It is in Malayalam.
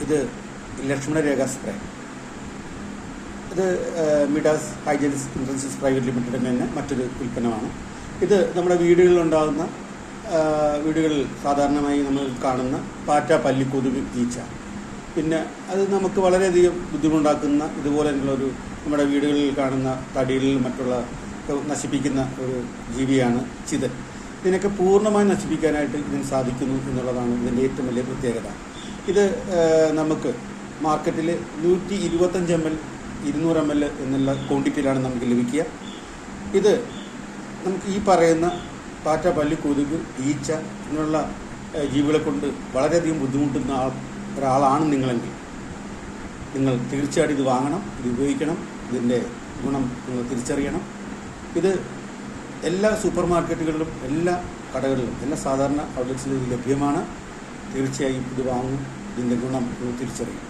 ഇത് ലക്ഷ്മണരേഖ സ്പ്രേ. ഇത് മിഡാസ് ഹൈജനിക്സ് ഇൻഡസ്ട്രീസ് പ്രൈവറ്റ് ലിമിറ്റഡിൻ്റെ തന്നെ മറ്റൊരു ഉൽപ്പന്നമാണ്. ഇത് നമ്മുടെ വീടുകളിലുണ്ടാകുന്ന വീടുകളിൽ സാധാരണമായി നമ്മൾ കാണുന്ന പാറ്റ, പല്ലി, കൊതുക്, ഈച്ച, പിന്നെ അത് നമുക്ക് വളരെയധികം ബുദ്ധിമുട്ടുണ്ടാക്കുന്ന ഇതുപോലെയുള്ളൊരു നമ്മുടെ വീടുകളിൽ കാണുന്ന തടികളിൽ മറ്റുള്ള നശിപ്പിക്കുന്ന ഒരു ജീവിയാണ് ചിതൽ. ഇതിനൊക്കെ പൂർണ്ണമായി നശിപ്പിക്കാനായിട്ട് ഇതിന് സാധിക്കുന്നു എന്നുള്ളതാണ് ഇതിൻ്റെ ഏറ്റവും വലിയ പ്രത്യേകത. ഇത് നമുക്ക് മാർക്കറ്റിൽ 125 ml 200 ml എന്നുള്ള ക്വാണ്ടിറ്റിയിലാണ് നമുക്ക് ലഭിക്കുക. ഇത് നമുക്ക് ഈ പറയുന്ന പാറ്റ, പല്ലി, കൊതുക്, ഈച്ച എന്നുള്ള ജീവികളെ കൊണ്ട് വളരെയധികം ബുദ്ധിമുട്ടുന്ന ഒരാളാണ് നിങ്ങളെങ്കിൽ നിങ്ങൾ തീർച്ചയായിട്ടും ഇത് വാങ്ങണം, ഇത് ഉപയോഗിക്കണം. ഇതിൻ്റെ ഗുണം നിങ്ങൾ തിരിച്ചറിയണം. ഇത് എല്ലാ സൂപ്പർ മാർക്കറ്റുകളിലും എല്ലാ കടകളിലും എല്ലാ സാധാരണ ഔട്ട്ലെറ്റ്സിലും ഇത് ലഭ്യമാണ്. തീർച്ചയായും ഇത് വാങ്ങും, ഇതിൻ്റെ ഗുണം നിങ്ങൾ തിരിച്ചറിയും.